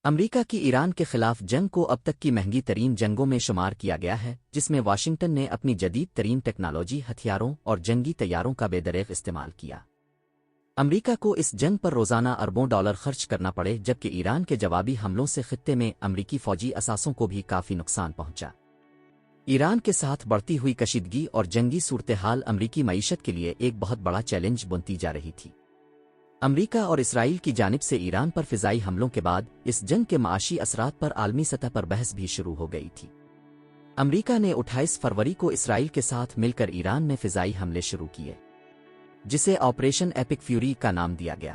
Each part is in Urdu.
امریکہ کی ایران کے خلاف جنگ کو اب تک کی مہنگی ترین جنگوں میں شمار کیا گیا ہے، جس میں واشنگٹن نے اپنی جدید ترین ٹیکنالوجی، ہتھیاروں اور جنگی طیاروں کا بے دریغ استعمال کیا۔ امریکہ کو اس جنگ پر روزانہ اربوں ڈالر خرچ کرنا پڑے، جبکہ ایران کے جوابی حملوں سے خطے میں امریکی فوجی اثاثوں کو بھی کافی نقصان پہنچا۔ ایران کے ساتھ بڑھتی ہوئی کشیدگی اور جنگی صورتحال امریکی معیشت کے لیے ایک بہت بڑا چیلنج بنتی جا رہی تھی۔ امریکہ اور اسرائیل کی جانب سے ایران پر فضائی حملوں کے بعد اس جنگ کے معاشی اثرات پر عالمی سطح پر بحث بھی شروع ہو گئی تھی۔ امریکہ نے 28 فروری کو اسرائیل کے ساتھ مل کر ایران میں فضائی حملے شروع کیے، جسے آپریشن ایپک فیوری کا نام دیا گیا۔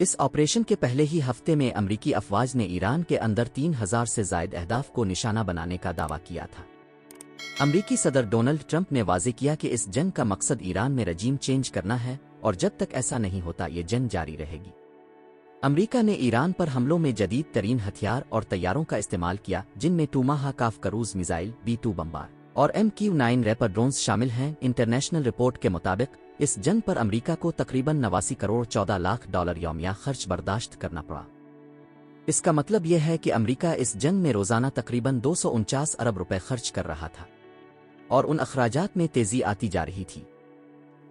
اس آپریشن کے پہلے ہی ہفتے میں امریکی افواج نے ایران کے اندر 3000 سے زائد اہداف کو نشانہ بنانے کا دعویٰ کیا تھا۔ امریکی صدر ڈونلڈ ٹرمپ نے واضح کیا کہ اس جنگ کا مقصد ایران میں رجیم چینج کرنا ہے، اور جب تک ایسا نہیں ہوتا یہ جنگ جاری رہے گی۔ امریکہ نے ایران پر حملوں میں جدید ترین ہتھیار اور طیاروں کا استعمال کیا، جن میں ٹوماہاک کروز میزائل، B-2 بمبار اور MQ-9 ریپر ڈرونز شامل ہیں۔ انٹرنیشنل رپورٹ کے مطابق اس جنگ پر امریکہ کو تقریباً 89 کروڑ 14 لاکھ ڈالر یومیہ خرچ برداشت کرنا پڑا۔ اس کا مطلب یہ ہے کہ امریکہ اس جنگ میں روزانہ تقریباً 249 ارب روپے خرچ کر رہا تھا، اور ان اخراجات میں تیزی آتی جا رہی تھی۔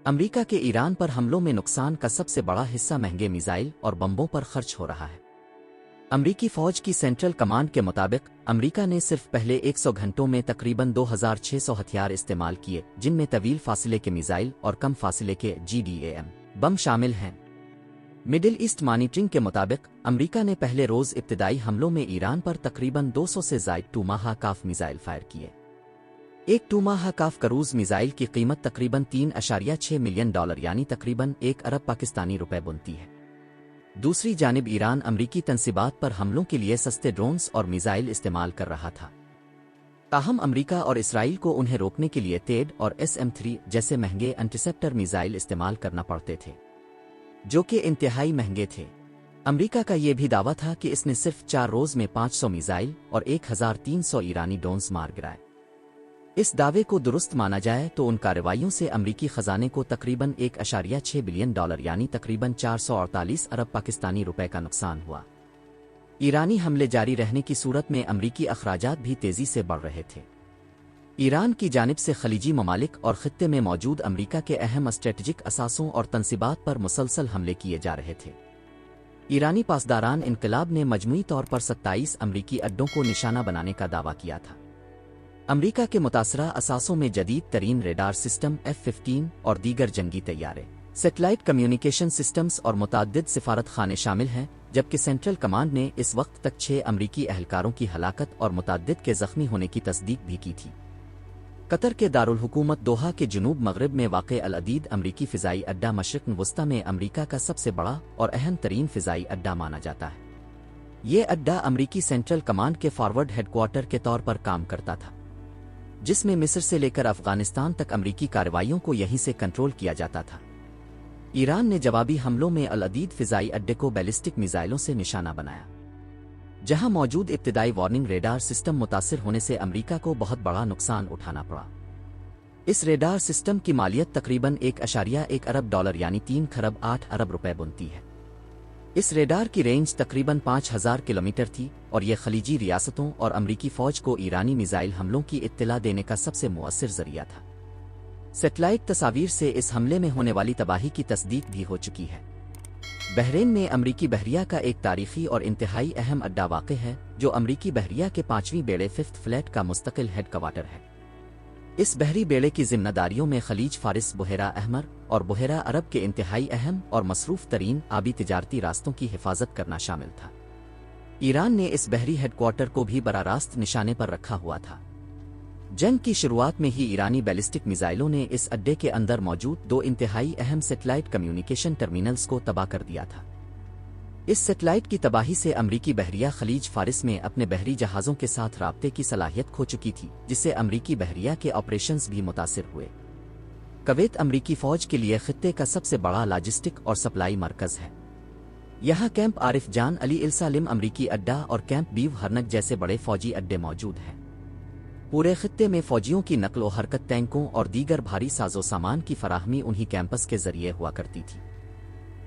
امریکہ کے ایران پر حملوں میں نقصان کا سب سے بڑا حصہ مہنگے میزائل اور بمبوں پر خرچ ہو رہا ہے۔ امریکی فوج کی سینٹرل کمانڈ کے مطابق امریکہ نے صرف پہلے 100 گھنٹوں میں تقریباً 2600 ہتھیار استعمال کیے، جن میں طویل فاصلے کے میزائل اور کم فاصلے کے GDAM بم شامل ہیں۔ مڈل ایسٹ مانیٹرنگ کے مطابق امریکہ نے پہلے روز ابتدائی حملوں میں ایران پر تقریباً 200 سے زائد ٹوماہاک میزائل فائر کیے۔ ایک ٹوماہاک کروز میزائل کی قیمت تقریباً 3.6 ملین ڈالر یعنی تقریباً 1 ارب پاکستانی روپے بنتی ہے۔ دوسری جانب ایران امریکی تنصیبات پر حملوں کے لیے سستے ڈرونز اور میزائل استعمال کر رہا تھا، تاہم امریکہ اور اسرائیل کو انہیں روکنے کے لیے THAAD اور SM-3 جیسے مہنگے انٹرسیپٹر میزائل استعمال کرنا پڑتے تھے، جو کہ انتہائی مہنگے تھے۔ امریکہ کا یہ بھی دعویٰ تھا کہ اس نے صرف 4 روز میں 500 میزائل اور 1300 ایرانی ڈرونز مار گرائے۔ اس دعوے کو درست مانا جائے تو ان کارروائیوں سے امریکی خزانے کو تقریباً 1.6 بلین ڈالر یعنی تقریباً 448 ارب پاکستانی روپے کا نقصان ہوا۔ ایرانی حملے جاری رہنے کی صورت میں امریکی اخراجات بھی تیزی سے بڑھ رہے تھے۔ ایران کی جانب سے خلیجی ممالک اور خطے میں موجود امریکہ کے اہم اسٹریٹجک اثاثوں اور تنصیبات پر مسلسل حملے کیے جا رہے تھے۔ ایرانی پاسداران انقلاب نے مجموعی طور پر 27 امریکی اڈوں کو نشانہ بنانے کا دعویٰ کیا تھا۔ امریکہ کے متاثرہ اثاثوں میں جدید ترین ریڈار سسٹم F-15 اور دیگر جنگی طیارے، سیٹلائٹ کمیونیکیشن سسٹمز اور متعدد سفارت خانے شامل ہیں، جبکہ سینٹرل کمانڈ نے اس وقت تک 6 امریکی اہلکاروں کی ہلاکت اور متعدد کے زخمی ہونے کی تصدیق بھی کی تھی۔ قطر کے دارالحکومت دوحہ کے جنوب مغرب میں واقع العدید امریکی فضائی اڈہ مشرق وسطی میں امریکہ کا سب سے بڑا اور اہم ترین فضائی اڈہ مانا جاتا ہے۔ یہ اڈہ امریکی سینٹرل کمانڈ کے فارورڈ ہیڈ کوارٹر کے طور پر کام کرتا تھا، جس میں مصر سے لے کر افغانستان تک امریکی کارروائیوں کو یہیں سے کنٹرول کیا جاتا تھا۔ ایران نے جوابی حملوں میں العدید فضائی اڈے کو بیلسٹک میزائلوں سے نشانہ بنایا، جہاں موجود ابتدائی وارننگ ریڈار سسٹم متاثر ہونے سے امریکہ کو بہت بڑا نقصان اٹھانا پڑا۔ اس ریڈار سسٹم کی مالیت تقریباً 1.1 ارب ڈالر یعنی 3 خرب 8 ارب روپے بنتی ہے۔ اس ریڈار کی رینج تقریباً 5000 کلومیٹر تھی، اور یہ خلیجی ریاستوں اور امریکی فوج کو ایرانی میزائل حملوں کی اطلاع دینے کا سب سے مؤثر ذریعہ تھا۔ سیٹلائٹ تصاویر سے اس حملے میں ہونے والی تباہی کی تصدیق بھی ہو چکی ہے۔ بحرین میں امریکی بحریہ کا ایک تاریخی اور انتہائی اہم اڈہ واقع ہے، جو امریکی بحریہ کے 5ویں بیڑے 5th فلیٹ کا مستقل ہیڈ کوارٹر ہے۔ اس بحری بیڑے کی ذمہ داریوں میں خلیج فارس، بحیرہ احمر اور بحیرہ عرب کے انتہائی اہم اور مصروف ترین آبی تجارتی راستوں کی حفاظت کرنا شامل تھا۔ ایران نے اس بحری ہیڈ کوارٹر کو بھی براہ راست نشانے پر رکھا ہوا تھا۔ جنگ کی شروعات میں ہی ایرانی بیلسٹک میزائلوں نے اس اڈے کے اندر موجود 2 انتہائی اہم سیٹلائٹ کمیونیکیشن ٹرمینلز کو تباہ کر دیا تھا۔ اس سیٹلائٹ کی تباہی سے امریکی بحریہ خلیج فارس میں اپنے بحری جہازوں کے ساتھ رابطے کی صلاحیت کھو چکی تھی، جس سے امریکی بحریہ کے آپریشنز بھی متاثر ہوئے۔ کویت امریکی فوج کے لیے خطے کا سب سے بڑا لاجسٹک اور سپلائی مرکز ہے۔ یہاں کیمپ عارف جان علی السالم امریکی اڈہ اور کیمپ بیو ہرنک جیسے بڑے فوجی اڈے موجود ہیں۔ پورے خطے میں فوجیوں کی نقل و حرکت، ٹینکوں اور دیگر بھاری ساز و سامان کی فراہمی انہی کیمپس کے ذریعے ہوا کرتی تھی۔